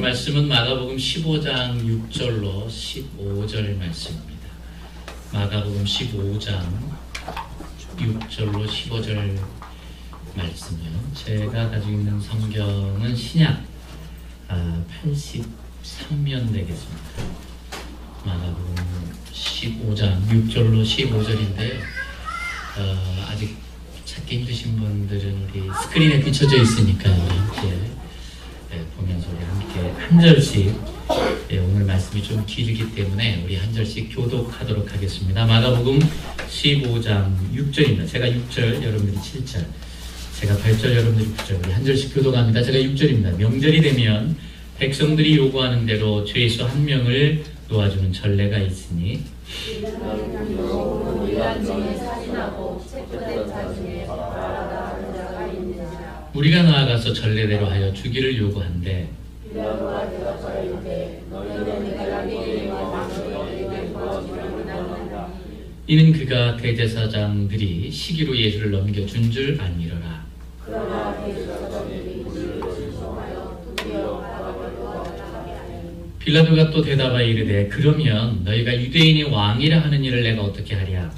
오늘 말씀은 마가복음 15장 6절로 15절 말씀입니다. 마가복음 15장 6절로 15절 말씀이요. 제가 가지고 있는 성경은 신약 83면 되겠습니다. 마가복음 15장 6절로 15절인데요. 아직 찾기 힘드신 분들은 우리 스크린에 비춰져 있으니까 함께 보면서 우리 함께 한 절씩, 오늘 말씀이 좀 길기 때문에 우리 한 절씩 교독하도록 하겠습니다. 마가복음 15장 6절입니다. 제가 6절, 여러분들이 7절, 제가 8절, 여러분들이 9절, 우리 한 절씩 교독합니다. 제가 6절입니다. 명절이 되면 백성들이 요구하는 대로 죄수 한 명을 놓아주는 전례가 있으니 우리가 나아가서 전례대로 하여 주기를 요구한대 이는 그가 대제사장들이 시기로 예수를 넘겨준 줄 알미러라. 빌라도가 또 대답하여 이르되 그러면 너희가 유대인의 왕이라 하는 일을 내가 어떻게 하랴?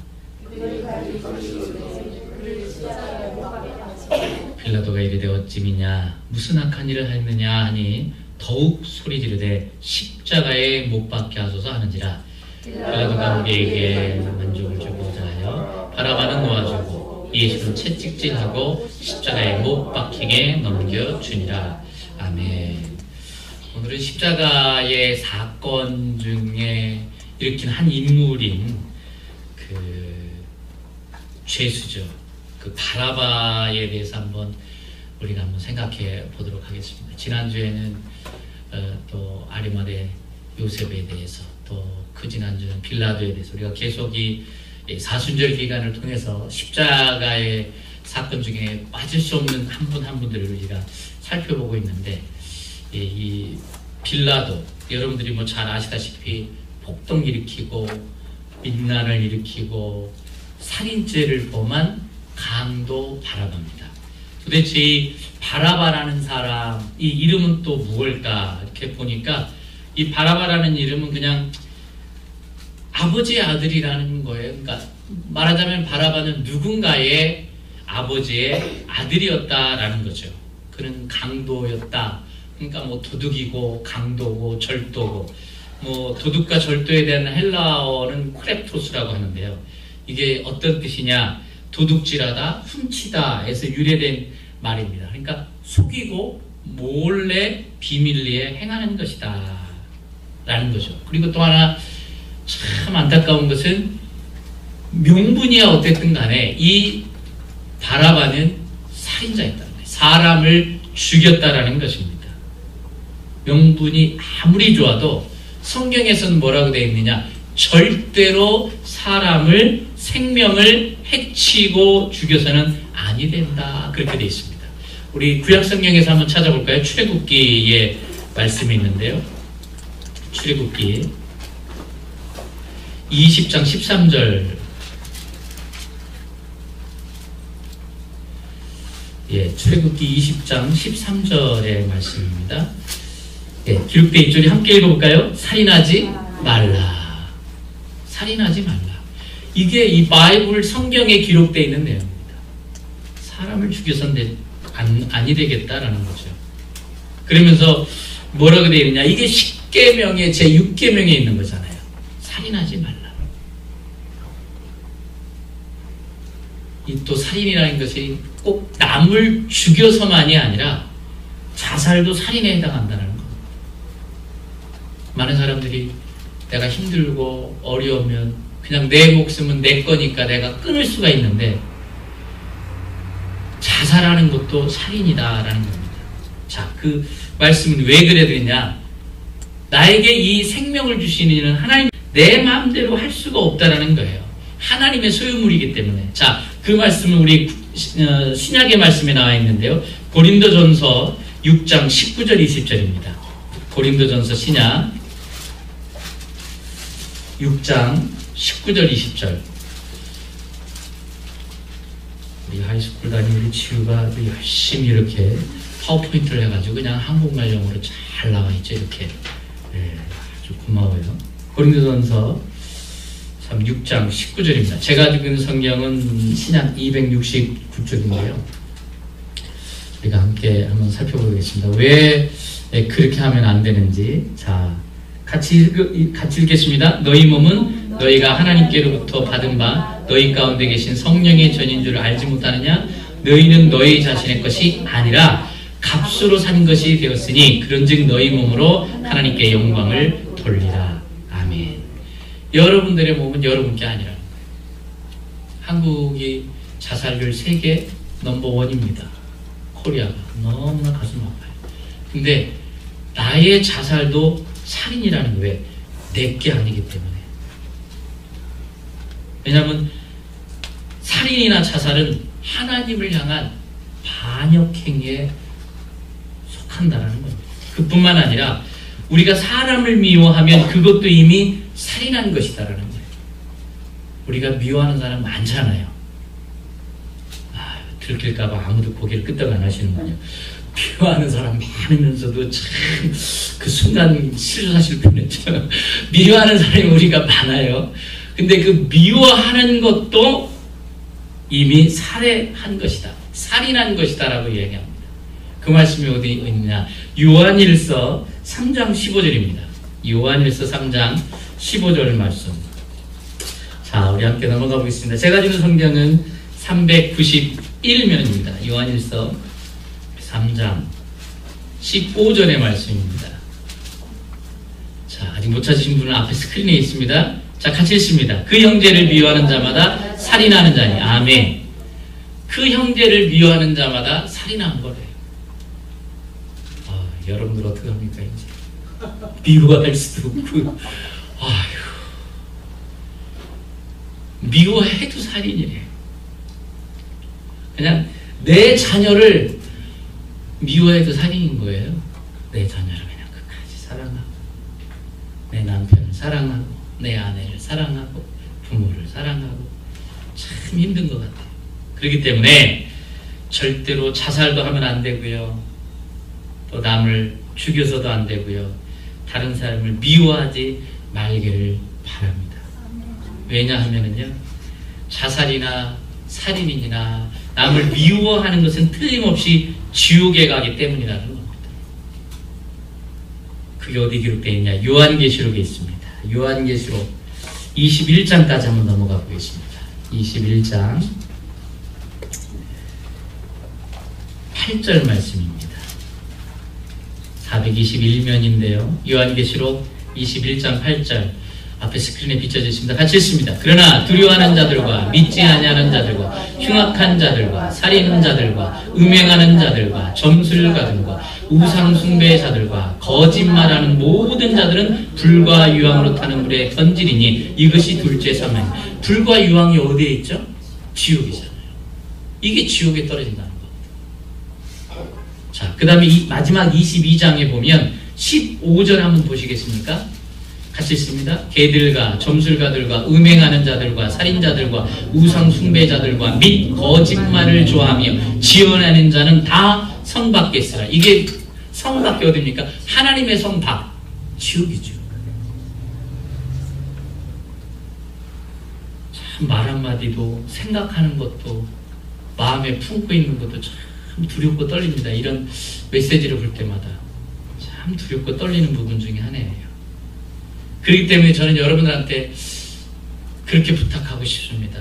빌라도가 이르되 어찌 미냐 무슨 악한 일을 하였느냐 하니 더욱 소리 지르되 십자가에 못 박게 하소서 하는지라. 빌라도가 우리에게 만족을 주고자 하여 바라바는 놓아주고 예수를 채찍질하고 십자가에 못 박히게 넘겨주니라. 아멘. 오늘은 십자가의 사건 중에 일으킨 한 인물인 그 죄수죠. 그 바라바에 대해서 우리가 한번 생각해 보도록 하겠습니다. 지난주에는 또 아리마대 요셉에 대해서, 또 그 지난주는 빌라도에 대해서 우리가 계속 이 사순절 기간을 통해서 십자가의 사건 중에 빠질 수 없는 한 분 한 분들을 우리가 살펴보고 있는데, 이 빌라도, 여러분들이 뭐 잘 아시다시피 폭동 일으키고 민난을 일으키고 살인죄를 범한 강도 바라바입니다. 도대체 이 바라바라는 사람, 이 이름은 또 무엇일까? 이렇게 보니까 이 바라바라는 이름은 그냥 아버지의 아들이라는 거예요. 그러니까 말하자면 바라바는 누군가의 아버지의 아들이었다라는 거죠. 그는 강도였다. 그러니까 뭐 도둑이고 강도고 절도고, 뭐 도둑과 절도에 대한 헬라어는 크랩토스라고 하는데요. 이게 어떤 뜻이냐? 도둑질하다, 훔치다에서 유래된 말입니다. 그러니까 속이고 몰래 비밀리에 행하는 것이다 라는 거죠. 그리고 또 하나 참 안타까운 것은 명분이야 어쨌든 간에 이 바라바는 살인자였다는 거예요. 사람을 죽였다라는 것입니다. 명분이 아무리 좋아도 성경에서는 뭐라고 되어 있느냐? 절대로 사람을, 생명을 해치고 죽여서는 아니 된다, 그렇게 되어 있습니다. 우리 구약성경에서 한번 찾아볼까요? 출애굽기에 말씀이 있는데요. 출애굽기 20장 13절, 출애굽기 20장 13절의 말씀입니다. 기록되어 있죠. 함께 읽어볼까요? 살인하지 말라. 살인하지 말라. 이게 이 바이블 성경에 기록되어 있는 내용입니다. 사람을 죽여서는 아니 되겠다라는 거죠. 그러면서 뭐라고 되어 있느냐? 이게 10계명의 제6계명에 있는 거잖아요. 살인하지 말라. 이 또 살인이라는 것이 꼭 남을 죽여서만이 아니라 자살도 살인에 해당한다는 겁니다. 많은 사람들이 내가 힘들고 어려우면 그냥 내 목숨은 내 거니까 내가 끊을 수가 있는데, 자살하는 것도 살인이다라는 겁니다. 자, 그 말씀은 왜 그래 되냐? 나에게 이 생명을 주시는 이는 하나님, 내 마음대로 할 수가 없다라는 거예요. 하나님의 소유물이기 때문에. 자, 그 말씀은 우리 신약의 말씀에 나와 있는데요. 고린도전서 6장 19절 20절입니다. 고린도전서 신약 6장 19절 20절. 우리 하이스쿨 다니는 우리 치유가 열심히 이렇게 파워포인트를 해가지고 그냥 한국말용어로 잘 나와 있죠. 이렇게. 네, 아주 고마워요. 고린도전서 6장 19절입니다. 제가 가지고 있는 성경은 신약 269쪽인데요. 우리가 함께 한번 살펴보겠습니다. 왜 그렇게 하면 안 되는지. 자, 같이 읽겠습니다. 너희 몸은 너희가 하나님께로부터 받은 바 너희 가운데 계신 성령의 전인 줄 알지 못하느냐? 너희는 너희 자신의 것이 아니라 값으로 산 것이 되었으니 그런즉 너희 몸으로 하나님께 영광을 돌리라. 아멘. 여러분들의 몸은 여러분께 아니라 한국이 자살률 세계 넘버원입니다. 코리아가 너무나 가슴 아파요. 근데 나의 자살도 살인이라는 거예요. 내게 아니기 때문에. 왜냐하면 살인이나 자살은 하나님을 향한 반역행위에 속한다는 거예요. 그뿐만 아니라 우리가 사람을 미워하면 그것도 이미 살인한 것이다라는 거예요. 우리가 미워하는 사람 많잖아요. 들킬까봐 아무도 고개를 끄덕 안 하시는군요. 미워하는 사람 많으면서도 참 그 순간 실수하실 뻔했죠. 미워하는 사람이 우리가 많아요. 근데 그 미워하는 것도 이미 살해한 것이다. 살인한 것이다 라고 이야기합니다. 그 말씀이 어디 있느냐. 요한일서 3장 15절입니다. 요한일서 3장 15절 말씀. 자, 우리 함께 넘어가 보겠습니다. 제가 주는 성경은 391면입니다. 요한일서 3장 15절의 말씀입니다. 자, 아직 못 찾으신 분은 앞에 스크린에 있습니다. 자, 같이 읽습니다. 그 형제를 미워하는 자마다 살인하는 자니. 아멘. 그 형제를 미워하는 자마다 살인한 거래요. 여러분들 어떻게 합니까, 이제? 미워할 수도 없고, 미워해도 살인이래. 그냥 내 자녀를 미워해도 살인인 거예요. 내 자녀를 그냥 끝까지 사랑하고, 내 남편을 사랑하고, 내 아내를 사랑하고, 부모를 사랑하고, 참 힘든 것 같아요. 그렇기 때문에 절대로 자살도 하면 안 되고요. 또 남을 죽여서도 안 되고요. 다른 사람을 미워하지 말기를 바랍니다. 왜냐하면은요, 자살이나 살인이나 남을 미워하는 것은 틀림없이 지옥에 가기 때문이라는 겁니다. 그게 어디 기록되어 있냐? 요한계시록에 있습니다. 요한계시록 21장까지 한번 넘어가 보겠습니다. 21장 8절 말씀입니다. 421면인데요. 요한계시록 21장 8절 앞에 스크린에 비춰져 있습니다. 같이 읽습니다. 그러나 두려워하는 자들과 믿지 아니하는 자들과 흉악한 자들과 살인하는 자들과 음행하는 자들과 점술가들과 우상 숭배의 자들과 거짓말하는 모든 자들은 불과 유황으로 타는 물에 던지리니 이것이 둘째 사망. 불과 유황이 어디에 있죠? 지옥이잖아요. 이게 지옥에 떨어진다는 겁니다. 자, 그 다음에 마지막 22장에 보면 15절 한번 보시겠습니까? 같이 있습니다. 개들과 점술가들과 음행하는 자들과 살인자들과 우상 숭배자들과 및 거짓말을 좋아하며 지어내는 자는 다 성 밖에 있으라. 이게 성 밖에 어디입니까? 하나님의 성 밖. 지옥이죠. 참 말 한마디도 생각하는 것도 마음에 품고 있는 것도 참 두렵고 떨립니다. 이런 메시지를 볼 때마다 참 두렵고 떨리는 부분 중에 하나예요. 그렇기 때문에 저는 여러분들한테 그렇게 부탁하고 싶습니다.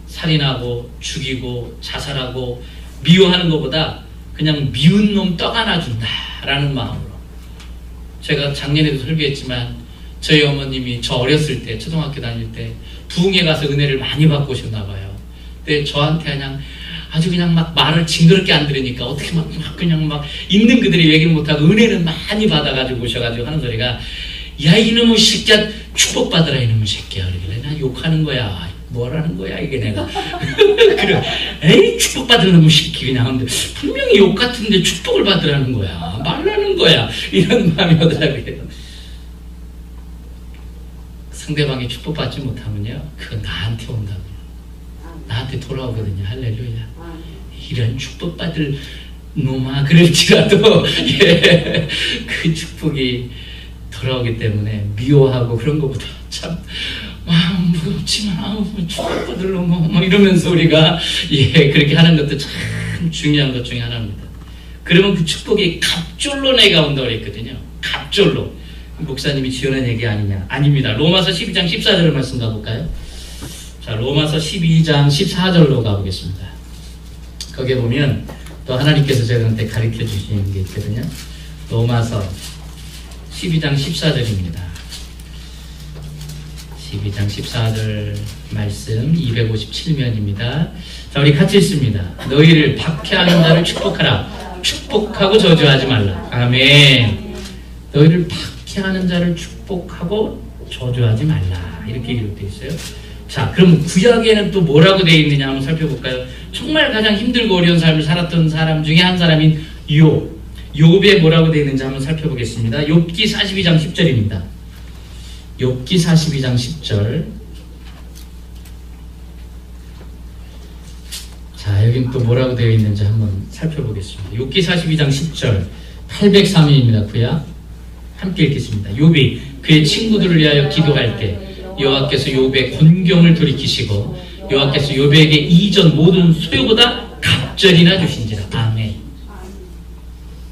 살인하고 죽이고 자살하고 미워하는 것보다 그냥 미운 놈 떡 하나 준다라는 마음으로. 제가 작년에도 설교했지만 저희 어머님이 저 어렸을 때 초등학교 다닐 때 부흥회 가서 은혜를 많이 받고 오셨나 봐요. 근데 저한테 그냥 아주 그냥 막 말을 징그럽게 안 들으니까 어떻게 막 그냥 막 있는 그들이 얘기를 못하고 은혜는 많이 받아가지고 오셔가지고 하는 소리가 야 이놈의 새끼야 축복받으라 이놈의 새끼야. 그러길래 나 욕하는 거야. 뭐라는 거야 이게 내가. 그래 에이 축복받으라 놈의 새끼 그냥 하는데 분명히 욕 같은데 축복을 받으라는 거야. 말라는 거야. 이런 마음이 오더라고요. 상대방이 축복받지 못하면요 그건 나한테 온다고요. 나한테 돌아오거든요. 할렐루야. 이런 축복받을 노마 그럴지라도 예, 그 축복이 돌아오기 때문에 미워하고 그런 것보다 참 마음 무겁지만 축복받을 놈 이러면서 우리가 예 그렇게 하는 것도 참 중요한 것 중에 하나입니다. 그러면 그 축복이 갑절로 내가 온다고 그랬거든요. 갑절로. 목사님이 지어낸 얘기 아니냐? 아닙니다. 로마서 12장 14절 말씀 가볼까요? 자, 로마서 12장 14절로 가보겠습니다. 거기에 보면 또 하나님께서 저희한테 가르쳐 주시는 게 있거든요. 로마서 12장 14절입니다. 12장 14절 말씀 257면입니다. 자, 우리 같이 읽습니다. 너희를 박해하는 자를 축복하라. 축복하고 저주하지 말라. 아멘. 너희를 박해하는 자를 축복하고 저주하지 말라. 이렇게 기록되어 있어요. 자, 그럼 구약에는 또 뭐라고 되어 있느냐 한번 살펴볼까요? 정말 가장 힘들고 어려운 삶을 살았던 사람 중에 한 사람인 욥에 뭐라고 되어 있는지 한번 살펴보겠습니다. 욥기 42장 10절입니다. 욥기 42장 10절. 자, 여긴 또 뭐라고 되어 있는지 한번 살펴보겠습니다. 욥기 42장 10절 803일입니다. 구약 함께 읽겠습니다. 욥이 그의 친구들을 위하여 기도할 때 여호와께서 욥의 곤경을 돌이키시고 여호와께서 욥에게 이전 모든 소유보다 갑절이나 주신지라. 아멘.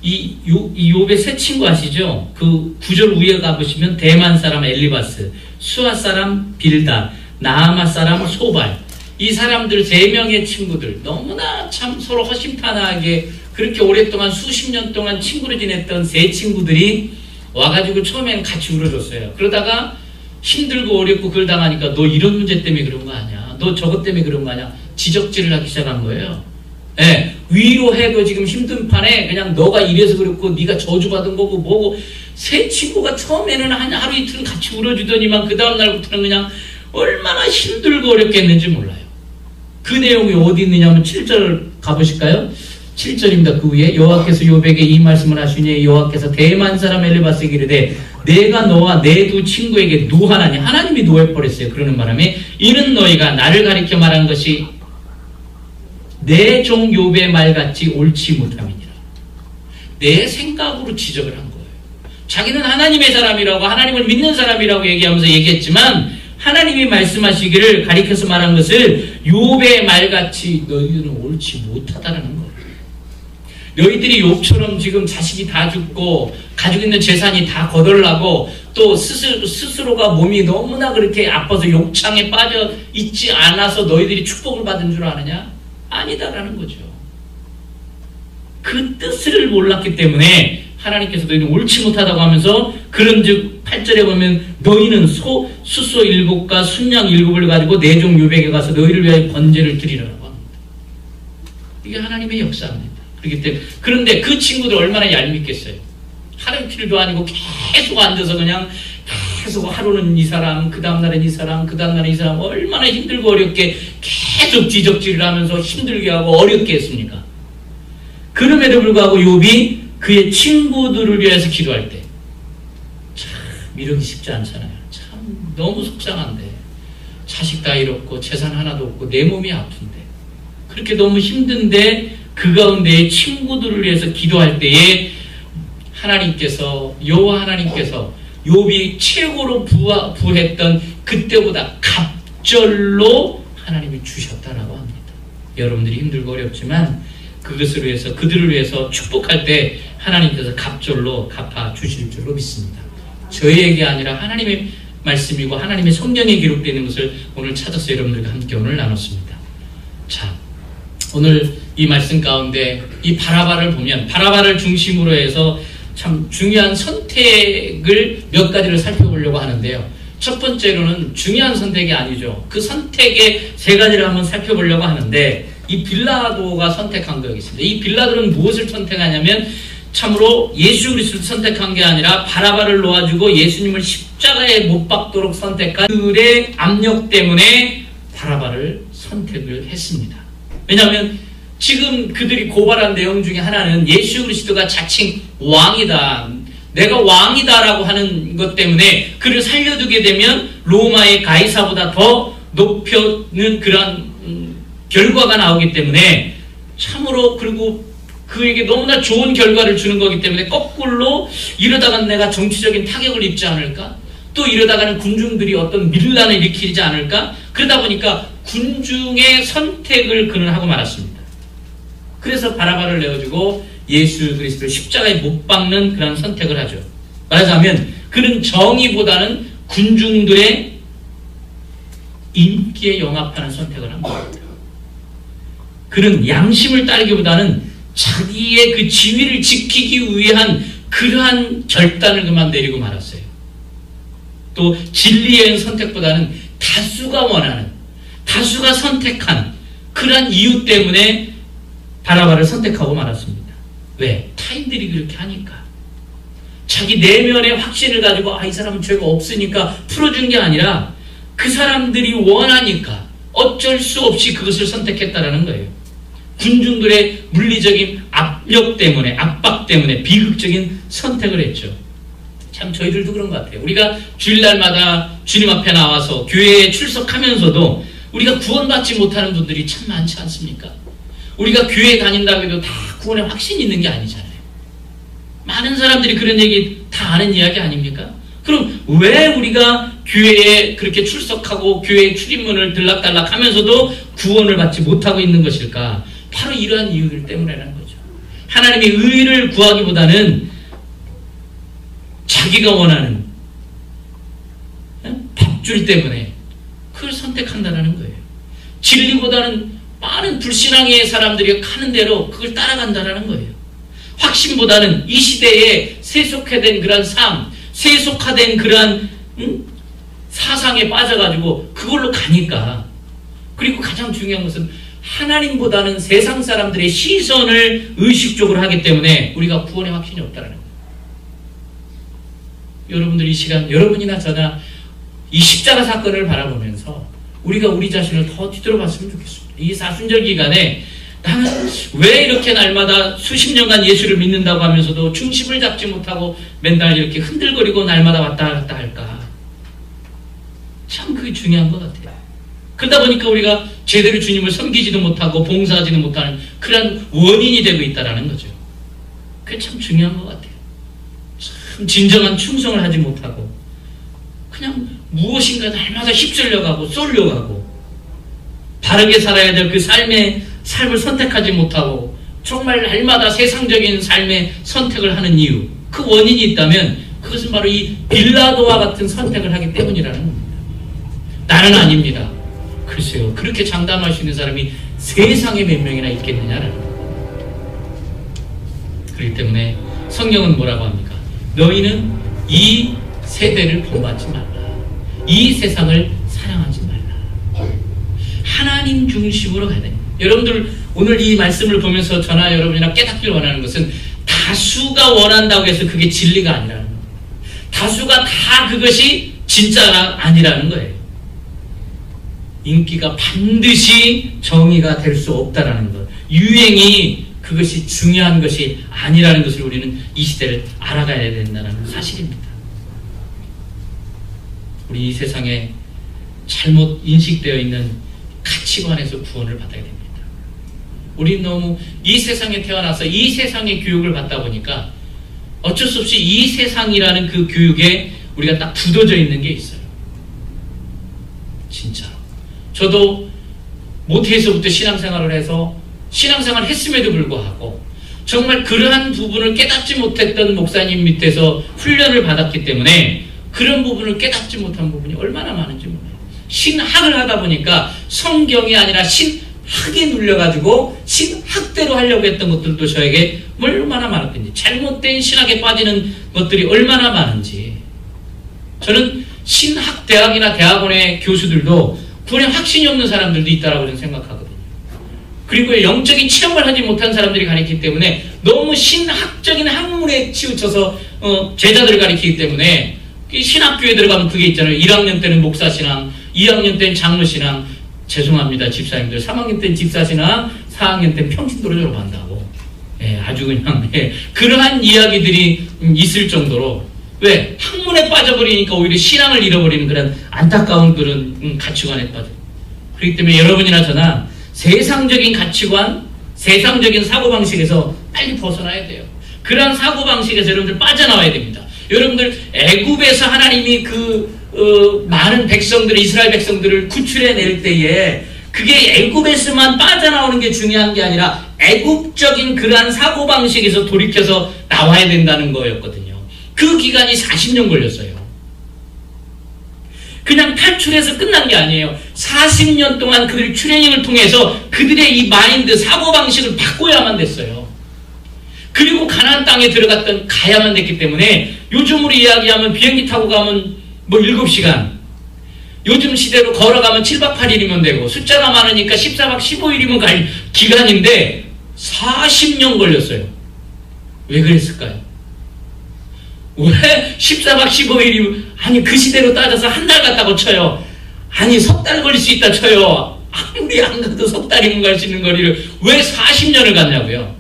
이 욥의 세 친구 아시죠? 그 9절 위에 가보시면 대만 사람 엘리바스, 수아 사람 빌다, 나아마 사람 소발, 이 사람들 세 명의 친구들 너무나 참 서로 허심탄회하게 그렇게 오랫동안 수십 년 동안 친구로 지냈던 세 친구들이 와가지고 처음에는 같이 울어줬어요. 그러다가 힘들고 어렵고 그걸 당하니까 너 이런 문제 때문에 그런 거 아니야? 너 저것 때문에 그런 거 아니야? 지적질을 하기 시작한 거예요. 예, 위로해도 지금 힘든 판에 그냥 너가 이래서 그렇고 네가 저주받은 거고 뭐고. 세 친구가 처음에는 한 하루 이틀은 같이 울어주더니만 그 다음날부터는 그냥 얼마나 힘들고 어렵겠는지 몰라요. 그 내용이 어디 있느냐면 7절 가보실까요? 7절입니다. 그 위에 여호와께서 욥에게 이 말씀을 하시니 여호와께서 대만 사람 엘리바스에게 이르되 내가 너와 내 두 친구에게 노하나니 하나님이 노해버렸어요. 그러는 바람에 이는 너희가 나를 가리켜 말한 것이 내 종 욥의 말같이 옳지 못함이니라. 내 생각으로 지적을 한 거예요. 자기는 하나님의 사람이라고 하나님을 믿는 사람이라고 얘기하면서 얘기했지만 하나님이 말씀하시기를 가리켜서 말한 것을 욥의 말같이 너희들은 옳지 못하다라는 거예요. 너희들이 욥처럼 지금 자식이 다 죽고 가지고 있는 재산이 다 거덜나고 또 스스로가 몸이 너무나 그렇게 아파서 욕창에 빠져 있지 않아서 너희들이 축복을 받은 줄 아느냐? 아니다라는 거죠. 그 뜻을 몰랐기 때문에 하나님께서 너희는 옳지 못하다고 하면서 그런즉 8절에 보면 너희는 수소 7과 순양 7을 가지고 내 종 욥에게 가서 너희를 위하여 번제를 드리라고 합니다. 이게 하나님의 역사입니다. 그렇기 때문에 그런데 그 친구들 얼마나 얄밉겠어요. 하루 이틀도 아니고 계속 앉아서 그냥 계속 하루는 이 사람, 그 다음날은 이 사람, 그 다음날은 이 사람 얼마나 힘들고 어렵게 계속 지적질을 하면서 힘들게 하고 어렵게 했습니까? 그럼에도 불구하고 욥이 그의 친구들을 위해서 기도할 때 참 이러기 쉽지 않잖아요. 참 너무 속상한데 자식 다 잃었고 재산 하나도 없고 내 몸이 아픈데 그렇게 너무 힘든데 그 가운데 친구들을 위해서 기도할 때에 하나님께서 여호와 하나님께서 욥이 최고로 부했던 그때보다 갑절로 하나님이 주셨다라고 합니다. 여러분들이 힘들고 어렵지만 그것을 위해서 그들을 위해서 축복할 때 하나님께서 갑절로 갚아 주실 줄로 믿습니다. 저희에게 아니라 하나님의 말씀이고 하나님의 성경에 기록되어 있는 것을 오늘 찾아서 여러분들과 함께 오늘 나눴습니다. 자, 오늘 이 말씀 가운데 이 바라바를 보면 바라바를 중심으로 해서 참 중요한 선택을 몇 가지를 살펴보려고 하는데요. 첫 번째로는 중요한 선택이 아니죠. 그 선택의 세 가지를 한번 살펴보려고 하는데 이 빌라도가 선택한 거 여기 있습니다. 이 빌라도는 무엇을 선택하냐면 참으로 예수 그리스도를 선택한 게 아니라 바라바를 놓아주고 예수님을 십자가에 못 박도록 선택한 그들의 압력 때문에 바라바를 선택을 했습니다. 왜냐하면 지금 그들이 고발한 내용 중에 하나는 예수 그리스도가 자칭 왕이다. 내가 왕이다라고 하는 것 때문에 그를 살려두게 되면 로마의 가이사보다 더 높여는 그런 결과가 나오기 때문에 참으로 그리고 그에게 너무나 좋은 결과를 주는 거기 때문에 거꾸로 이러다가 내가 정치적인 타격을 입지 않을까? 또 이러다가는 군중들이 어떤 밀란을 일으키지 않을까? 그러다 보니까 군중의 선택을 그는 하고 말았습니다. 그래서 바라바를 내어주고 예수 그리스도를 십자가에 못 박는 그런 선택을 하죠. 말하자면 그는 정의보다는 군중들의 인기에 영합하는 선택을 한 겁니다. 그는 양심을 따르기보다는 자기의 그 지위를 지키기 위한 그러한 결단을 그만 내리고 말았어요. 또 진리의 선택보다는 다수가 원하는, 다수가 선택한 그러한 이유 때문에 바라바를 선택하고 말았습니다. 왜? 타인들이 그렇게 하니까. 자기 내면의 확신을 가지고 이 사람은 죄가 없으니까 풀어준 게 아니라 그 사람들이 원하니까 어쩔 수 없이 그것을 선택했다라는 거예요. 군중들의 물리적인 압력 때문에, 압박 때문에 비극적인 선택을 했죠. 참 저희들도 그런 것 같아요. 우리가 주일날마다 주님 앞에 나와서 교회에 출석하면서도 우리가 구원받지 못하는 분들이 참 많지 않습니까? 우리가 교회에 다닌다고 해도 다 구원에 확신이 있는 게 아니잖아요. 많은 사람들이 그런 얘기 다 아는 이야기 아닙니까? 그럼 왜 우리가 교회에 그렇게 출석하고 교회의 출입문을 들락달락 하면서도 구원을 받지 못하고 있는 것일까? 바로 이러한 이유들 때문이라는 거죠. 하나님의 의를 구하기보다는 자기가 원하는 밥줄 때문에 그걸 선택한다는 거예요. 진리보다는 많은 불신앙의 사람들이 하는 대로 그걸 따라간다는 거예요. 확신보다는 이 시대에 세속화된 그러한 삶, 세속화된 그러한 사상에 빠져가지고 그걸로 가니까. 그리고 가장 중요한 것은 하나님보다는 세상 사람들의 시선을 의식적으로 하기 때문에 우리가 구원의 확신이 없다는 거예요. 여러분들 이 시간, 여러분이나 저나 이 십자가 사건을 바라보면서 우리가 우리 자신을 더 뒤돌아봤으면 좋겠습니다. 이 사순절 기간에 나는 왜 이렇게 날마다 수십 년간 예수를 믿는다고 하면서도 중심을 잡지 못하고 맨날 이렇게 흔들거리고 날마다 왔다 갔다 할까? 참 그게 중요한 것 같아요. 그러다 보니까 우리가 제대로 주님을 섬기지도 못하고 봉사하지도 못하는 그런 원인이 되고 있다는 거죠. 그게 참 중요한 것 같아요. 참 진정한 충성을 하지 못하고 그냥 무엇인가 날마다 휩쓸려가고 쏠려가고 바르게 살아야 될 그 삶을 선택하지 못하고 정말 날마다 세상적인 삶의 선택을 하는 이유, 그 원인이 있다면 그것은 바로 이 빌라도와 같은 선택을 하기 때문이라는 겁니다. 나는 아닙니다. 글쎄요, 그렇게 장담할 수 있는 사람이 세상에 몇 명이나 있겠느냐라는 겁니다. 그렇기 때문에 성경은 뭐라고 합니까? 너희는 이 세대를 본받지 말라. 이 세상을 사랑하지 말라. 하나님 중심으로 가야 됩니다. 여러분들 오늘 이 말씀을 보면서 저나 여러분이나 깨닫기를 원하는 것은 다수가 원한다고 해서 그게 진리가 아니라는 거예요. 다수가 다 그것이 진짜가 아니라는 거예요. 인기가 반드시 정의가 될 수 없다라는 것. 유행이 그것이 중요한 것이 아니라는 것을 우리는 이 시대를 알아가야 된다는 사실입니다. 우리 이 세상에 잘못 인식되어 있는 가치관에서 구원을 받아야 됩니다. 우리는 너무 이 세상에 태어나서 이 세상의 교육을 받다 보니까 어쩔 수 없이 이 세상이라는 그 교육에 우리가 딱 굳어져 있는 게 있어요. 진짜로. 저도 모태에서부터 신앙생활을 해서 신앙생활을 했음에도 불구하고 정말 그러한 부분을 깨닫지 못했던 목사님 밑에서 훈련을 받았기 때문에 그런 부분을 깨닫지 못한 부분이 얼마나 많은지 몰라요. 신학을 하다 보니까 성경이 아니라 신학에 눌려가지고 신학대로 하려고 했던 것들도 저에게 얼마나 많았던지, 잘못된 신학에 빠지는 것들이 얼마나 많은지. 저는 신학대학이나 대학원의 교수들도 구원에 확신이 없는 사람들도 있다라고 저는 생각하거든요. 그리고 영적인 체험을 하지 못한 사람들이 가르치기 때문에 너무 신학적인 학문에 치우쳐서 제자들을 가르치기 때문에 신학교에 들어가면 그게 있잖아요. 1학년 때는 목사신앙, 2학년 때는 장로신앙, 죄송합니다 집사님들, 3학년 때는 집사신앙, 4학년 때는 평신도로 졸업한다고. 아주 그냥 그러한 이야기들이 있을 정도로, 왜? 학문에 빠져버리니까 오히려 신앙을 잃어버리는 그런 안타까운 그런 가치관에 빠져. 그렇기 때문에 여러분이나 저나 세상적인 가치관, 세상적인 사고방식에서 빨리 벗어나야 돼요. 그런 사고방식에서 여러분들 빠져나와야 됩니다. 여러분들 애굽에서 하나님이 많은 백성들, 이스라엘 백성들을 구출해낼 때에 그게 애굽에서만 빠져나오는 게 중요한 게 아니라 애굽적인 그러한 사고방식에서 돌이켜서 나와야 된다는 거였거든요. 그 기간이 40년 걸렸어요. 그냥 탈출해서 끝난 게 아니에요. 40년 동안 그들이 트레이닝을 통해서 그들의 이 마인드, 사고방식을 바꿔야만 됐어요. 그리고 가나안 땅에 가야만 됐기 때문에 요즘으로 이야기하면 비행기 타고 가면 뭐 7시간, 요즘 시대로 걸어가면 7박 8일이면 되고 숫자가 많으니까 14박 15일이면 갈 기간인데 40년 걸렸어요. 왜 그랬을까요? 왜 14박 15일이면 아니 그 시대로 따져서 한 달 갔다고 쳐요. 아니 석 달 걸릴 수 있다 쳐요. 아무리 안 가도 석 달이면 갈 수 있는 거리를 왜 40년을 갔냐고요.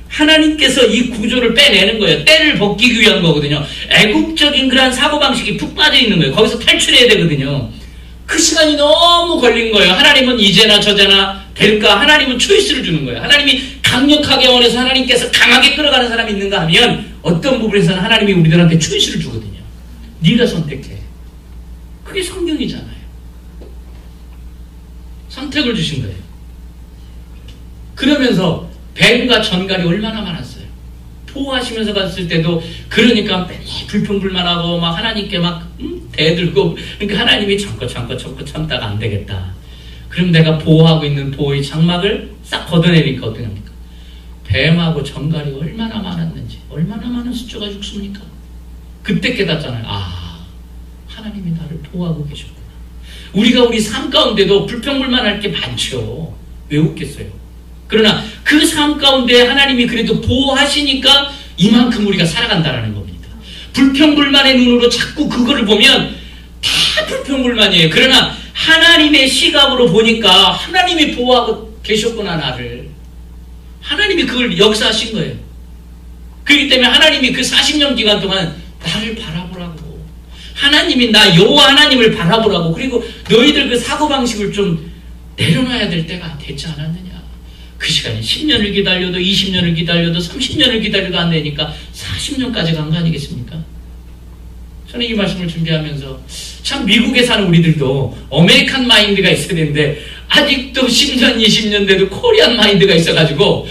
하나님께서 이 구조를 빼내는 거예요. 때를 벗기기 위한 거거든요. 애국적인 그런 사고방식이 푹 빠져있는 거예요. 거기서 탈출해야 되거든요. 그 시간이 너무 걸린 거예요. 하나님은 이제나 저제나 될까? 하나님은 초이스를 주는 거예요. 하나님이 강력하게 원해서 하나님께서 강하게 끌어가는 사람이 있는가 하면 어떤 부분에서는 하나님이 우리들한테 초이스를 주거든요. 네가 선택해. 그게 성경이잖아요. 선택을 주신 거예요. 그러면서 뱀과 전갈이 얼마나 많았어요. 포하시면서 갔을 때도 그러니까 맨날 불평불만하고 막 하나님께 막 대들고 그러니까 하나님이 참고 참다가 안 되겠다. 그럼 내가 보호하고 있는 보호의 장막을 싹 걷어내니까 어떻게 합니까? 뱀하고 전갈이 얼마나 많았는지, 얼마나 많은 숫자가 죽습니까? 그때 깨닫잖아요. 아, 하나님이 나를 보호하고 계셨구나. 우리가 우리 삶 가운데도 불평불만할 게 많죠. 왜 웃겠어요? 그러나 그 삶 가운데 하나님이 그래도 보호하시니까 이만큼 우리가 살아간다라는 겁니다. 불평불만의 눈으로 자꾸 그거를 보면 다 불평불만이에요. 그러나 하나님의 시각으로 보니까 하나님이 보호하고 계셨구나 나를. 하나님이 그걸 역사하신 거예요. 그렇기 때문에 하나님이 그 40년 기간 동안 나를 바라보라고. 하나님이 나 여호와 하나님을 바라보라고. 그리고 너희들 그 사고방식을 좀 내려놔야 될 때가 됐지 않았느냐. 그 시간에 10년을 기다려도 20년을 기다려도 30년을 기다려도 안 되니까 40년까지 간 거 아니겠습니까? 저는 이 말씀을 준비하면서 참 미국에 사는 우리들도 어메리칸 마인드가 있어야 되는데 아직도 10년 20년 돼도 코리안 마인드가 있어가지고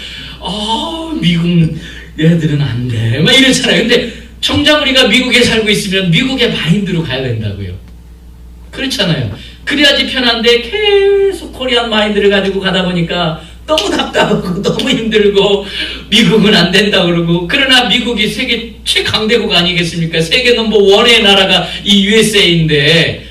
미국 애들은 안 돼 막 이렇잖아요. 근데 정작 우리가 미국에 살고 있으면 미국의 마인드로 가야 된다고요. 그렇잖아요. 그래야지 편한데 계속 코리안 마인드를 가지고 가다 보니까 너무 답답하고 너무 힘들고 미국은 안 된다 그러고. 그러나 미국이 세계 최강대국 아니겠습니까? 세계 넘버 원의 나라가 이 USA인데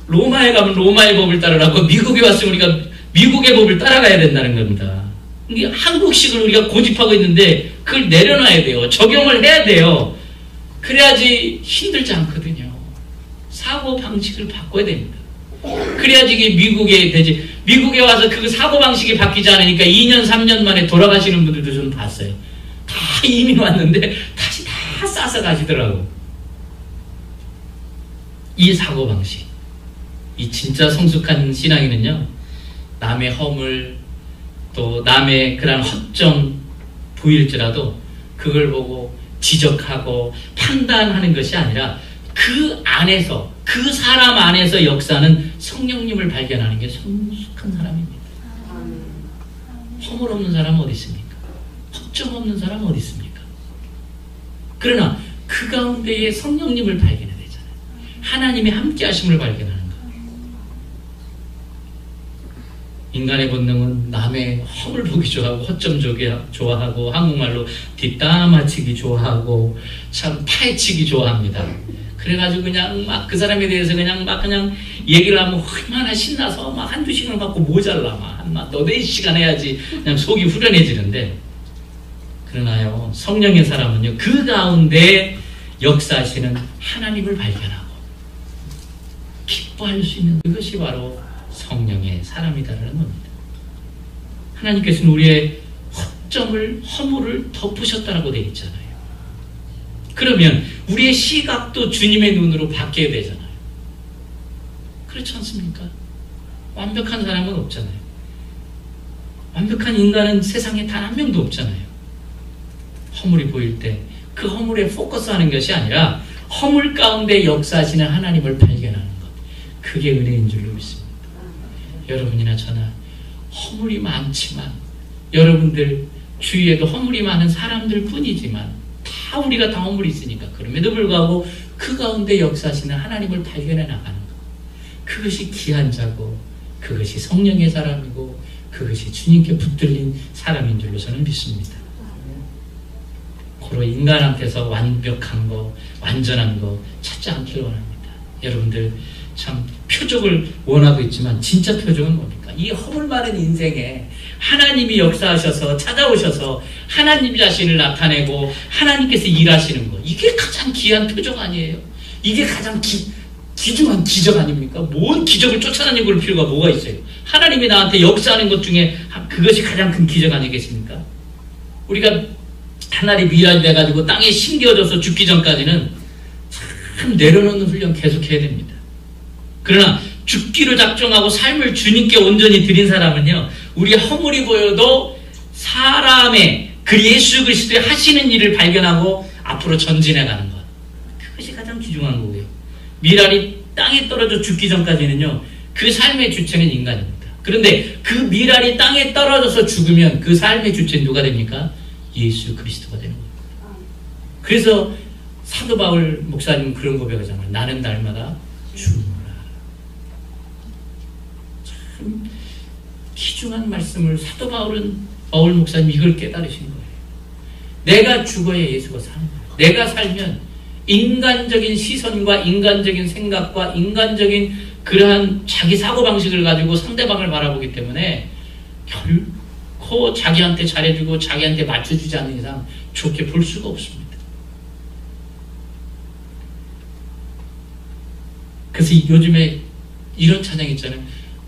로마에 가면 로마의 법을 따르라고 미국에 왔으면 우리가 미국의 법을 따라가야 된다는 겁니다. 이게 한국식을 우리가 고집하고 있는데 그걸 내려놔야 돼요. 적용을 해야 돼요. 그래야지 힘들지 않거든요. 사고 방식을 바꿔야 됩니다. 그래야지 이게 미국에 되지. 미국에 와서 그 사고방식이 바뀌지 않으니까 2년, 3년 만에 돌아가시는 분들도 좀 봤어요. 다 이민 왔는데 다시 다 싸서 가시더라고. 이 사고방식. 이 진짜 성숙한 신앙인은요, 남의 허물, 또 남의 그런 허점 보일지라도 그걸 보고 지적하고 판단하는 것이 아니라 그 안에서, 그 사람 안에서 역사는 성령님을 발견하는 게 성숙한 사람입니다. 허물 없는 사람은 어디 있습니까? 허점 없는 사람은 어디 있습니까? 그러나 그 가운데에 성령님을 발견해야 되잖아요. 하나님의 함께 하심을 발견하는 거예요. 인간의 본능은 남의 허물 보기 좋아하고 허점 좋아하고 한국말로 뒷담화치기 좋아하고 참 파헤치기 좋아합니다. 그래가지고 그냥 막 그 사람에 대해서 그냥 얘기를 하면 얼마나 신나서 막 한두 시간 갖고 모자라 막 너 4시간 해야지 그냥 속이 후련해지는데, 그러나요 성령의 사람은요 그 가운데 역사하시는 하나님을 발견하고 기뻐할 수 있는 그것이 바로 성령의 사람이다라는 겁니다. 하나님께서는 우리의 허점을 허물을 덮으셨다라고 되어 있잖아요. 그러면 우리의 시각도 주님의 눈으로 바뀌어야 되잖아요. 그렇지 않습니까? 완벽한 사람은 없잖아요. 완벽한 인간은 세상에 단 한 명도 없잖아요. 허물이 보일 때 그 허물에 포커스하는 것이 아니라 허물 가운데 역사하시는 하나님을 발견하는 것, 그게 은혜인 줄로 믿습니다. 여러분이나 저나 허물이 많지만, 여러분들 주위에도 허물이 많은 사람들 뿐이지만 다 우리가 다 허물이 있으니까, 그럼에도 불구하고 그 가운데 역사하시는 하나님을 발견해 나가는 것, 그것이 귀한 자고, 그것이 성령의 사람이고, 그것이 주님께 붙들린 사람인 줄로 저는 믿습니다. 고로 인간 앞에서 완벽한 거, 완전한 거 찾지 않기를 원합니다. 여러분들 참 표적을 원하고 있지만 진짜 표적은 뭡니까? 이 허물 많은 인생에 하나님이 역사하셔서 찾아오셔서 하나님 자신을 나타내고 하나님께서 일하시는 거, 이게 가장 귀한 표적 아니에요? 이게 가장 귀중한 기적 아닙니까? 뭔 기적을 쫓아다니고 필요가 뭐가 있어요? 하나님이 나한테 역사하는 것 중에 그것이 가장 큰 기적 아니겠습니까? 우리가 하나님 미랄이 돼가지고 땅에 심겨져서 죽기 전까지는 참 내려놓는 훈련 계속해야 됩니다. 그러나 죽기로 작정하고 삶을 주님께 온전히 드린 사람은요, 우리 허물이 보여도 사람의 그 예수 그리스도의 하시는 일을 발견하고 앞으로 전진해가는 것, 그것이 가장 귀중한 거고요. 미랄이 땅에 떨어져 죽기 전까지는요, 그 삶의 주체는 인간입니다. 그런데 그 미랄이 땅에 떨어져서 죽으면 그 삶의 주체는 누가 됩니까? 예수 그리스도가 되는 겁니다. 그래서 사도 바울 목사님은 그런 고백하잖아요. 나는 날마다 죽노라. 참 귀중한 말씀을 사도 바울 목사님 이걸 깨달으신 거예요. 내가 죽어야 예수가 사는 거예요. 내가 살면 인간적인 시선과 인간적인 생각과 인간적인 그러한 자기 사고방식을 가지고 상대방을 바라보기 때문에 결코 자기한테 잘해주고 자기한테 맞춰주지 않는 이상 좋게 볼 수가 없습니다. 그래서 요즘에 이런 찬양 있잖아요.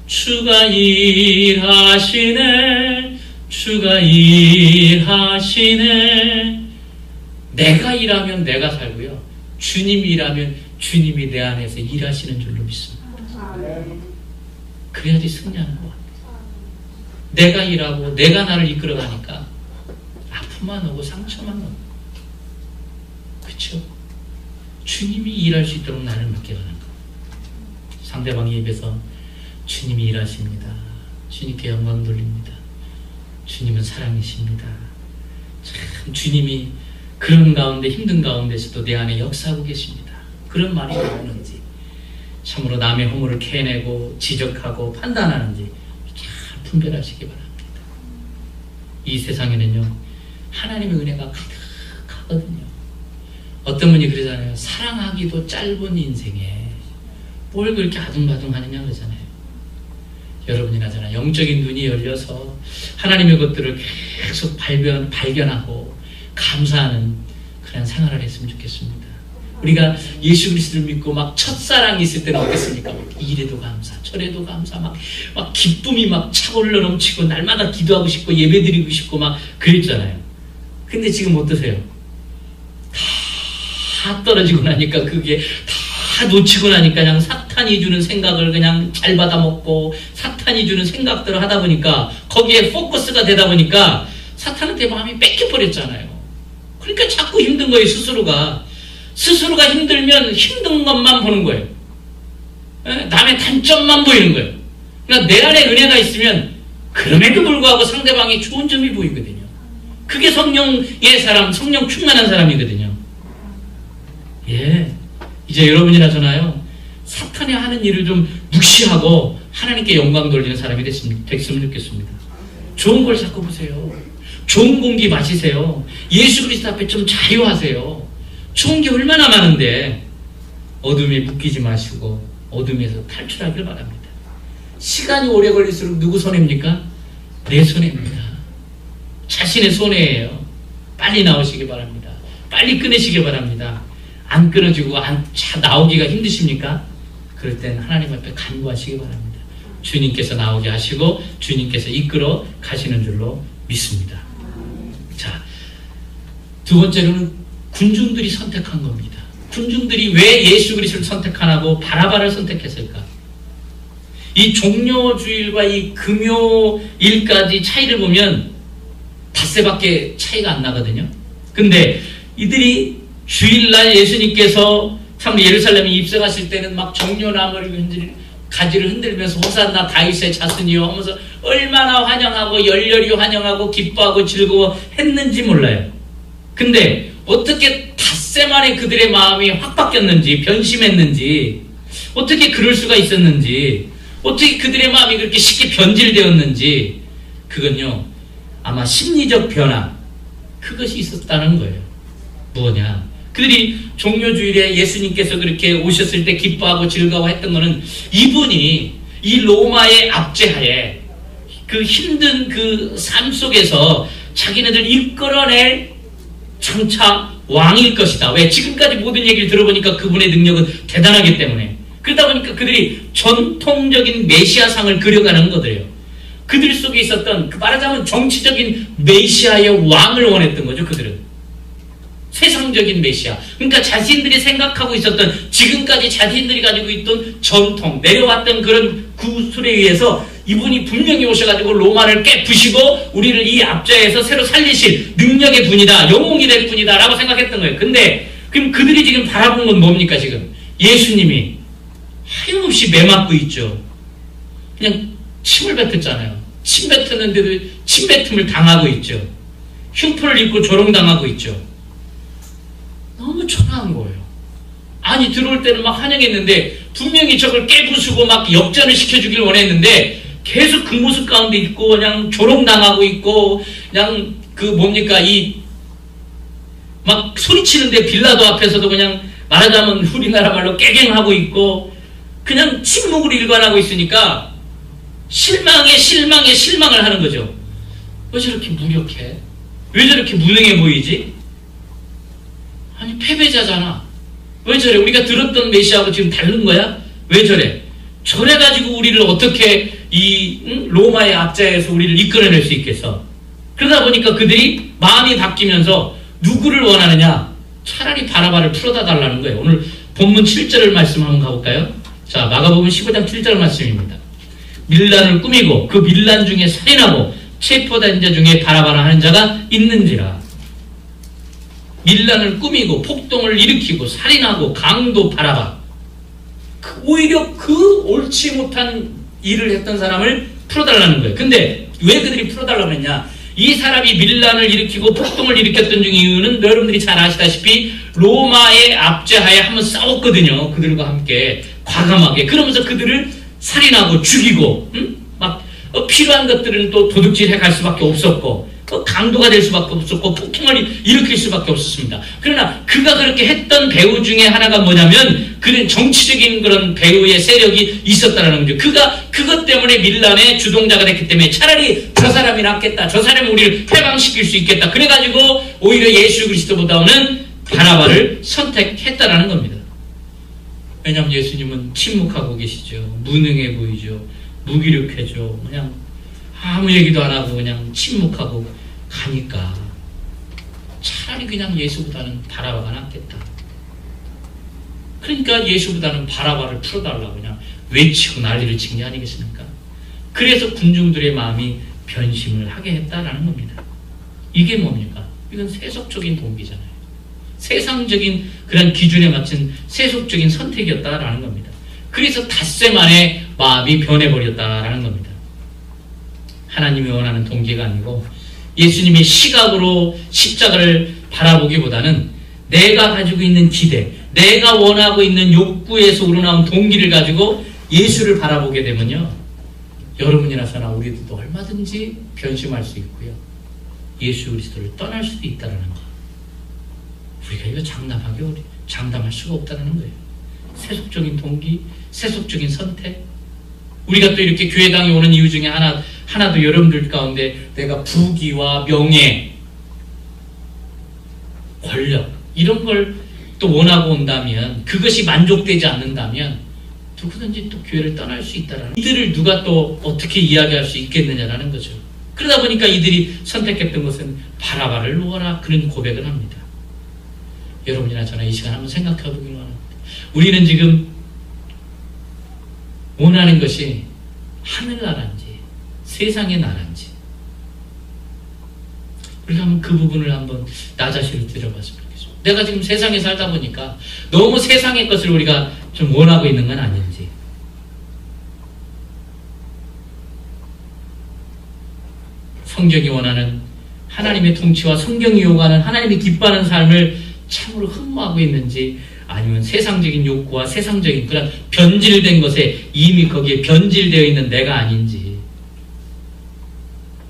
주가 일하시네, 주가 일하시네. 내가 일하면 내가 살고요, 주님이 일하면 주님이 내 안에서 일하시는 줄로 믿습니다. 그래야지 승리하는 것 같아요. 내가 일하고 내가 나를 이끌어가니까 아픔만 오고 상처만 오고, 그렇죠? 주님이 일할 수 있도록 나를 맡겨가는 것. 상대방의 입에서 주님이 일하십니다, 주님께 영광 돌립니다, 주님은 사랑이십니다, 참 주님이 그런 가운데 힘든 가운데서도 내 안에 역사하고 계십니다, 그런 말이 나오는지, 참으로 남의 허물을 캐내고 지적하고 판단하는지 잘 분별하시기 바랍니다. 이 세상에는요, 하나님의 은혜가 가득하거든요. 어떤 분이 그러잖아요. 사랑하기도 짧은 인생에 뭘 그렇게 아둥바둥하느냐 그러잖아요. 여러분이나잖아, 영적인 눈이 열려서 하나님의 것들을 계속 발견하고 감사하는 그런 생활을 했으면 좋겠습니다. 우리가 예수 그리스도를 믿고 막 첫사랑이 있을 때는 어땠습니까? 이래도 감사, 저래도 감사, 막 기쁨이 막 차올러 넘치고 날마다 기도하고 싶고 예배드리고 싶고 막 그랬잖아요. 근데 지금 어떠세요? 다 떨어지고 나니까, 그게 다 놓치고 나니까 그냥 사탄이 주는 생각을 그냥 잘 받아먹고 사탄이 주는 생각들을 하다 보니까, 거기에 포커스가 되다 보니까 사탄한테 마음이 뺏겨버렸잖아요. 그러니까 자꾸 힘든 거예요. 스스로가 힘들면 힘든 것만 보는 거예요. 남의 단점만 보이는 거예요. 그러니까 내 안에 은혜가 있으면 그럼에도 불구하고 상대방이 좋은 점이 보이거든요. 그게 성령의 사람, 성령 충만한 사람이거든요. 예, 이제 여러분이나 저나요, 사탄이 하는 일을 좀 무시하고 하나님께 영광 돌리는 사람이 됐으면 좋겠습니다. 좋은 걸 자꾸 보세요. 좋은 공기 마시세요. 예수 그리스도 앞에 좀 자유하세요. 좋은 게 얼마나 많은데 어둠에 묶이지 마시고 어둠에서 탈출하길 바랍니다. 시간이 오래 걸릴수록 누구 손해입니까? 내 손해입니다. 자신의 손해예요. 빨리 나오시기 바랍니다. 빨리 끊으시기 바랍니다. 안 끊어지고 나오기가 힘드십니까? 그럴 땐 하나님 앞에 간구하시기 바랍니다. 주님께서 나오게 하시고 주님께서 이끌어 가시는 줄로 믿습니다. 자, 두 번째로는 군중들이 선택한 겁니다. 군중들이 왜 예수 그리스도를 선택 안 하고 바라바를 선택했을까? 이 종료주일과 이 금요일까지 차이를 보면 닷새밖에 차이가 안 나거든요. 근데 이들이 주일날 예수님께서 참 예루살렘에 입성하실 때는 막 종려나무를 가지를 흔들면서 호산나 다윗의 자손이요 하면서 얼마나 환영하고 열렬히 환영하고 기뻐하고 즐거워했는지 몰라요. 근데 어떻게 닷새 만에 그들의 마음이 확 바뀌었는지, 변심했는지, 어떻게 그럴 수가 있었는지, 어떻게 그들의 마음이 그렇게 쉽게 변질되었는지, 그건요 아마 심리적 변화, 그것이 있었다는 거예요. 뭐냐? 그들이 종료주일에 예수님께서 그렇게 오셨을 때 기뻐하고 즐거워했던 것은 이분이 이 로마의 압제하에 그 힘든 그 삶 속에서 자기네들 이끌어낼 장차 왕일 것이다. 왜? 지금까지 모든 얘기를 들어보니까 그분의 능력은 대단하기 때문에. 그러다 보니까 그들이 전통적인 메시아상을 그려가는 거들이에요. 그들 속에 있었던 말하자면 정치적인 메시아의 왕을 원했던 거죠. 그들은 세상적인 메시아. 그러니까 자신들이 생각하고 있었던, 지금까지 자신들이 가지고 있던 전통, 내려왔던 그런 구술에 의해서 이분이 분명히 오셔가지고 로마를 깨부시고 우리를 이 압제에서 새로 살리실 능력의 분이다, 영웅이 될 분이다 라고 생각했던 거예요. 근데 그럼 그들이 지금 바라본 건 뭡니까? 지금 예수님이 하염없이 매맞고 있죠. 그냥 침을 뱉었잖아요. 침 뱉었는데도 침 뱉음을 당하고 있죠. 흉포를 입고 조롱당하고 있죠. 너무 초라한 거예요. 아니 들어올 때는 막 환영했는데 분명히 저걸 깨부수고 막 역전을 시켜주길 원했는데 계속 그 모습 가운데 있고 그냥 조롱당하고 있고 그냥 그 뭡니까 이 막 소리치는데 빌라도 앞에서도 그냥 말하자면 우리나라 말로 깨갱하고 있고 그냥 침묵을 일관하고 있으니까 실망에 실망을 하는 거죠. 왜 저렇게 무력해? 왜 저렇게 무능해 보이지? 아니 패배자잖아. 왜 저래? 우리가 들었던 메시아하고 지금 다른 거야? 왜 저래? 저래가지고 우리를 어떻게 이 로마의 압제에서 우리를 이끌어낼 수 있겠어? 그러다 보니까 그들이 마음이 바뀌면서 누구를 원하느냐? 차라리 바라바를 풀어다 달라는 거예요. 오늘 본문 7절을 말씀 한번 가볼까요? 자, 마가복음 15장 7절 말씀입니다. 밀란을 꾸미고 그 밀란 중에 살인하고 체포된 자 중에 바라바라 하는 자가 있는지라. 밀란을 꾸미고 폭동을 일으키고 살인하고 강도 바라바. 오히려 그 옳지 못한 일을 했던 사람을 풀어달라는 거예요. 근데 왜 그들이 풀어달라고 했냐? 이 사람이 밀란을 일으키고 폭동을 일으켰던 중 이유는 여러분들이 잘 아시다시피 로마의 압제하에 한번 싸웠거든요. 그들과 함께 과감하게. 그러면서 그들을 살인하고 죽이고 막 필요한 것들은 또 도둑질해 갈 수밖에 없었고 강도가 될 수밖에 없었고 폭풍을 일으킬 수밖에 없었습니다. 그러나 그가 그렇게 했던 배우 중에 하나가 뭐냐면 그는 정치적인 그런 배우의 세력이 있었다는 거죠. 그가 그것 때문에 밀란의 주동자가 됐기 때문에 차라리 저 사람이 낫겠다. 저 사람이 우리를 해방시킬 수 있겠다. 그래가지고 오히려 예수 그리스도보다는 바나바를 선택했다라는 겁니다. 왜냐하면 예수님은 침묵하고 계시죠. 무능해 보이죠. 무기력해져. 그냥 아무 얘기도 안 하고 그냥 침묵하고 가니까 차라리 그냥 예수보다는 바라바가 낫겠다. 그러니까 예수보다는 바라바를 풀어달라고 그냥 외치고 난리를 친 게 아니겠습니까? 그래서 군중들의 마음이 변심을 하게 했다라는 겁니다. 이게 뭡니까? 이건 세속적인 동기잖아요. 세상적인 그런 기준에 맞춘 세속적인 선택이었다라는 겁니다. 그래서 닷새 만에 마음이 변해버렸다라는 겁니다. 하나님이 원하는 동기가 아니고 예수님의 시각으로 십자가를 바라보기보다는 내가 가지고 있는 기대, 내가 원하고 있는 욕구에서 우러나온 동기를 가지고 예수를 바라보게 되면요, 여러분이나 저나 우리도 얼마든지 변심할 수 있고요, 예수 그리스도를 떠날 수도 있다는 거. 우리가 이거 장담할 수가 없다는 거예요. 세속적인 동기, 세속적인 선택. 우리가 또 이렇게 교회당에 오는 이유 중에 하나도 여러분들 가운데 내가 부귀와 명예, 권력 이런 걸 또 원하고 온다면, 그것이 만족되지 않는다면 누구든지 또 교회를 떠날 수 있다라는, 이들을 누가 또 어떻게 이야기할 수 있겠느냐라는 거죠. 그러다 보니까 이들이 선택했던 것은 바라바를 놓아라, 그런 고백을 합니다. 여러분이나 저나 이 시간 한번 생각해 보길 원합니다. 우리는 지금 원하는 것이 하늘나라인지 세상의 나라인지 우리가 한번 그 부분을 한번 나 자신을 들여봤으면 좋겠습니다. 내가 지금 세상에 살다 보니까 너무 세상의 것을 우리가 좀 원하고 있는 건 아닌지, 성경이 원하는 하나님의 통치와 성경이 요구하는 하나님이 기뻐하는 삶을 참으로 흠모하고 있는지, 아니면 세상적인 욕구와 세상적인 그런 변질된 것에 이미 거기에 변질되어 있는 내가 아닌지.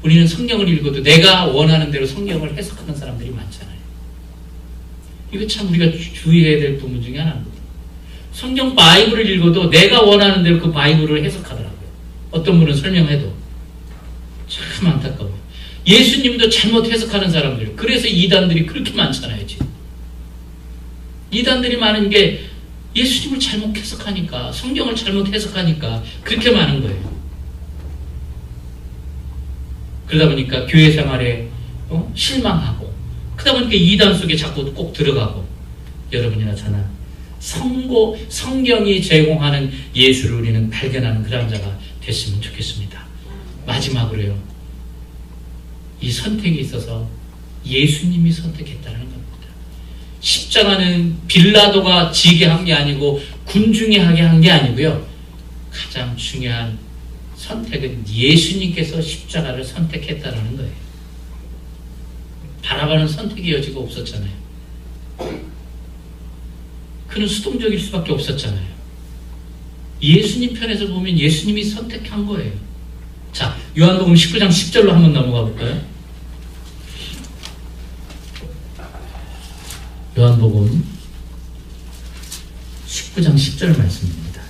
우리는 성경을 읽어도 내가 원하는 대로 성경을 해석하는 사람들이 많잖아요. 이거 참 우리가 주의해야 될 부분 중에 하나입니다. 성경 바이블을 읽어도 내가 원하는 대로 그 바이블을 해석하더라고요. 어떤 분은 설명해도. 참 안타까워요. 예수님도 잘못 해석하는 사람들, 그래서 이단들이 그렇게 많잖아요. 지금 이단들이 많은 게 예수님을 잘못 해석하니까, 성경을 잘못 해석하니까 그렇게 많은 거예요. 그러다 보니까 교회 생활에 실망하고, 그러다 보니까 이단 속에 자꾸 꼭 들어가고, 여러분이나 저나 성경이 제공하는 예수를 우리는 발견하는 그런 자가 됐으면 좋겠습니다. 마지막으로요, 이 선택이 있어서 예수님이 선택했다는 겁니다. 십자가는 빌라도가 지게 한 게 아니고 군중이 하게 한 게 아니고요, 가장 중요한 선택은 예수님께서 십자가를 선택했다는 거예요. 바라바는 선택의 여지가 없었잖아요. 그는 수동적일 수밖에 없었잖아요. 예수님 편에서 보면 예수님이 선택한 거예요. 자, 요한복음 19장 10절로 한번 넘어가 볼까요? 요한복음 19장 10절 말씀입니다.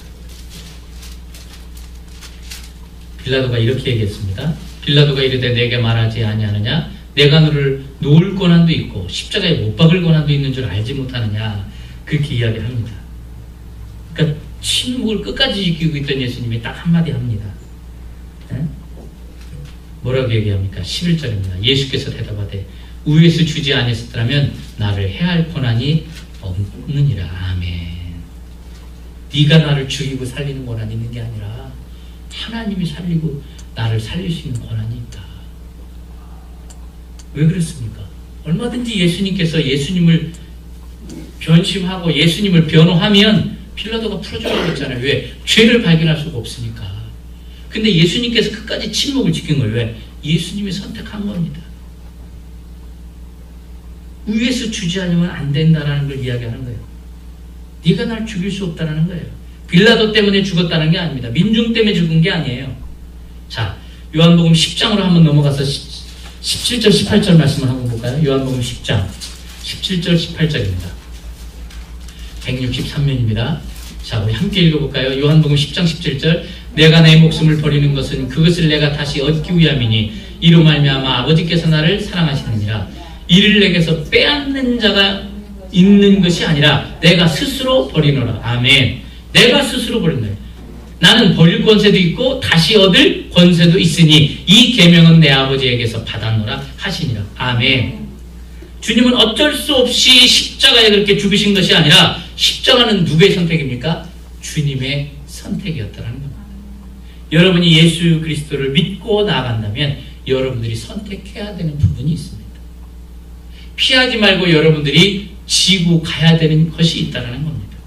빌라도가 이렇게 얘기했습니다. 빌라도가 이르되 내게 말하지 아니하느냐? 내가 너를 놓을 권한도 있고 십자가에 못 박을 권한도 있는 줄 알지 못하느냐? 그렇게 이야기합니다. 그러니까 침묵을 끝까지 지키고 있던 예수님이 딱 한마디 합니다. 네? 뭐라고 얘기합니까? 11절입니다. 예수께서 대답하되 우에서 주지 아니었더라면 나를 해할 권한이 없느니라. 아멘. 네가 나를 죽이고 살리는 권한이 있는 게 아니라 하나님이 살리고 나를 살릴 수 있는 권한이 있다. 왜 그렇습니까? 얼마든지 예수님께서 예수님을 변심하고 예수님을 변호하면 빌라도가 풀어주려고 했잖아요. 왜? 죄를 발견할 수가 없으니까. 근데 예수님께서 끝까지 침묵을 지킨 거예요. 왜? 예수님이 선택한 겁니다. 위에서 주지 않으면 안 된다는 걸 이야기하는 거예요. 네가 날 죽일 수 없다는 거예요. 빌라도 때문에 죽었다는 게 아닙니다. 민중 때문에 죽은 게 아니에요. 자, 요한복음 10장으로 한번 넘어가서 17절 18절 말씀을 한번 볼까요? 요한복음 10장 17절 18절입니다. 163면입니다. 자, 우리 함께 읽어볼까요? 요한복음 10장 17절 내가 내 목숨을 버리는 것은 그것을 내가 다시 얻기 위함이니 이로 말미암아 아버지께서 나를 사랑하시느니라. 이를 내게서 빼앗는 자가 있는 것이 아니라 내가 스스로 버리노라. 아멘. 내가 스스로 버린다. 나는 버릴 권세도 있고 다시 얻을 권세도 있으니 이 계명은 내 아버지에게서 받았노라 하시니라. 아멘. 주님은 어쩔 수 없이 십자가에 그렇게 죽으신 것이 아니라 십자가는 누구의 선택입니까? 주님의 선택이었다는 겁니다. 여러분이 예수 그리스도를 믿고 나아간다면 여러분들이 선택해야 되는 부분이 있습니다. 피하지 말고 여러분들이 지고 가야 되는 것이 있다는 겁니다.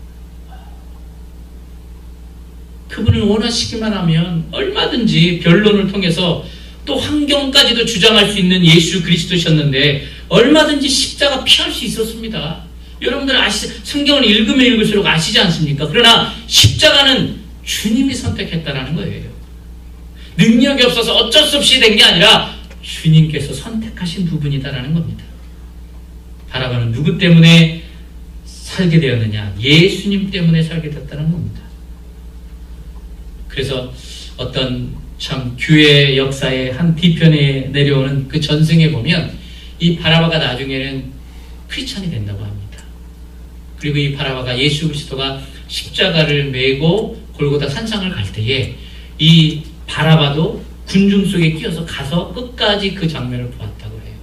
그분을 원하시기만 하면 얼마든지 변론을 통해서 또 환경까지도 주장할 수 있는 예수 그리스도셨는데 얼마든지 십자가 피할 수 있었습니다. 여러분들 성경을 읽으면 읽을수록 아시지 않습니까? 그러나 십자가는 주님이 선택했다는 거예요. 능력이 없어서 어쩔 수 없이 된 게 아니라 주님께서 선택하신 부분이다라는 겁니다. 바라바는 누구 때문에 살게 되었느냐? 예수님 때문에 살게 됐다는 겁니다. 그래서 어떤 참 교회 역사의 한 뒤편에 내려오는 그 전승에 보면 이 바라바가 나중에는 크리스찬이 된다고 합니다. 그리고 이 바라바가 예수 그리스도가 십자가를 메고 골고다 산상을 갈 때에 이 바라바도 군중 속에 끼어서 가서 끝까지 그 장면을 보았다고 해요.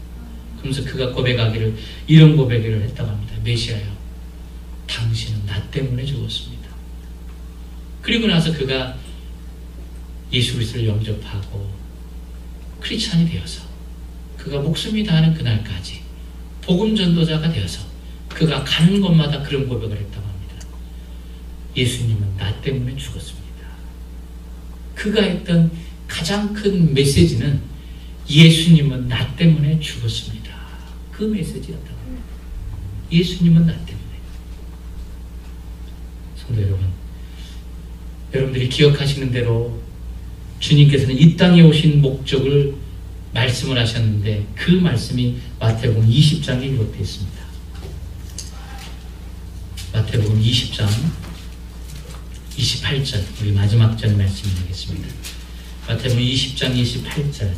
그러면서 그가 고백하기를 이런 고백을 했다고 합니다. 메시아여, 당신은 나 때문에 죽었습니다. 그리고 나서 그가 예수 그리스도를 영접하고 크리스찬이 되어서 그가 목숨이 다하는 그날까지 복음 전도자가 되어서 그가 가는 곳마다 그런 고백을 했다고 합니다. 예수님은 나 때문에 죽었습니다. 그가 했던 가장 큰 메시지는 예수님은 나 때문에 죽었습니다. 그 메시지였다고 합니다. 예수님은 나 때문에. 성도 여러분, 여러분들이 기억하시는 대로 주님께서는 이 땅에 오신 목적을 말씀을 하셨는데 그 말씀이 마태복음 20장에 기록되어 있습니다. 마태복음 20장 28절, 우리 마지막 절 말씀 읽겠습니다. 마태복음 20장 28절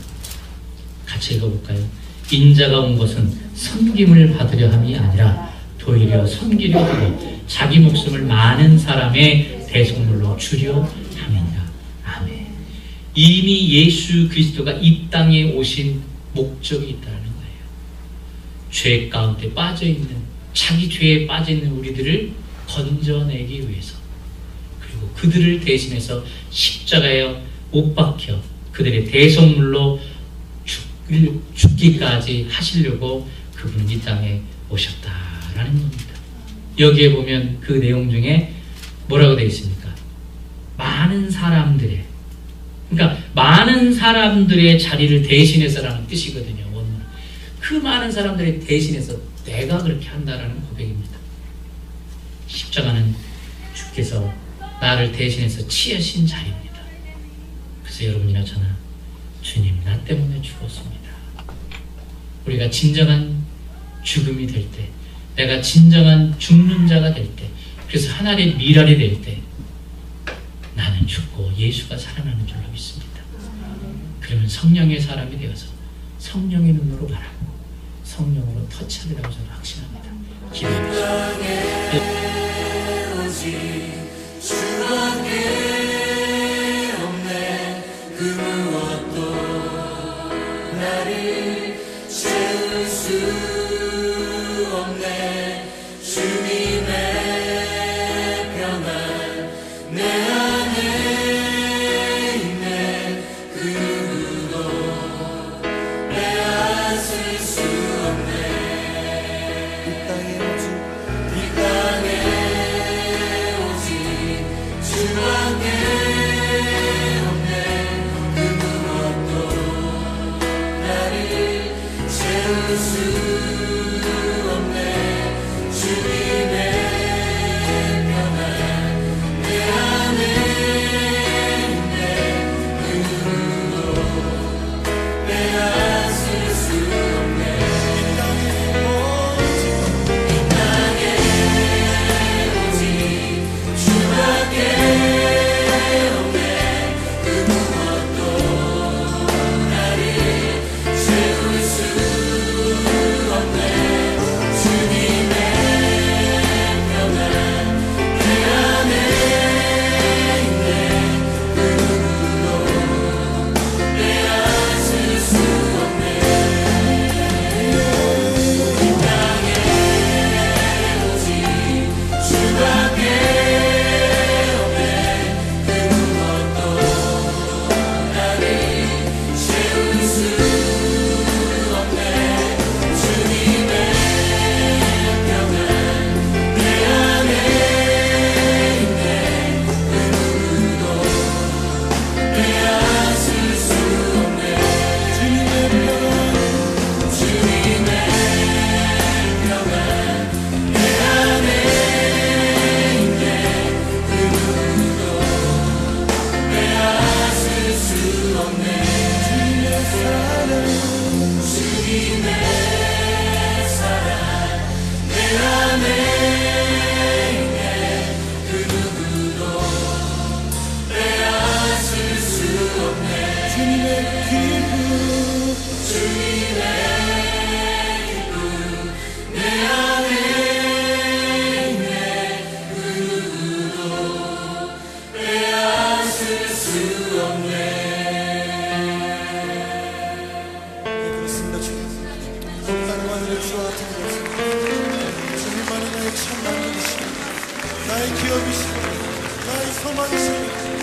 같이 읽어볼까요? 인자가 온 것은 섬김을 받으려 함이 아니라 도리어 섬기려 하고 자기 목숨을 많은 사람의 대속물로 주려 함이니라. 아멘. 이미 예수 그리스도가 이 땅에 오신 목적이 있다는 거예요. 죄 가운데 빠져있는, 자기 죄에 빠져있는 우리들을 건져내기 위해서, 그리고 그들을 대신해서 십자가에 못 박혀 그들의 대속물로 죽기까지 하시려고 그분은 이 땅에 오셨다라는 겁니다. 여기에 보면 그 내용 중에 뭐라고 되어 있습니까? 많은 사람들의, 그러니까 많은 사람들의 자리를 대신해서라는 뜻이거든요. 원문은. 그 많은 사람들의 대신해서 내가 그렇게 한다라는 고백입니다. 십자가는 주께서 나를 대신해서 치하신 자리입니다. 그래서 여러분이나 저나 주님 나 때문에 죽었습니다. 우리가 진정한 죽음이 될 때, 내가 진정한 죽는 자가 될 때, 그래서 하나님의 미랄이 될 때 나는 죽고 예수가 살아나는 줄로 믿습니다. 그러면 성령의 사람이 되어서 성령의 눈으로 바라고 성령으로 터치하리라고 저는 확신합니다. 기도해보십시오. 나의 기업이시고 나의 소망이시고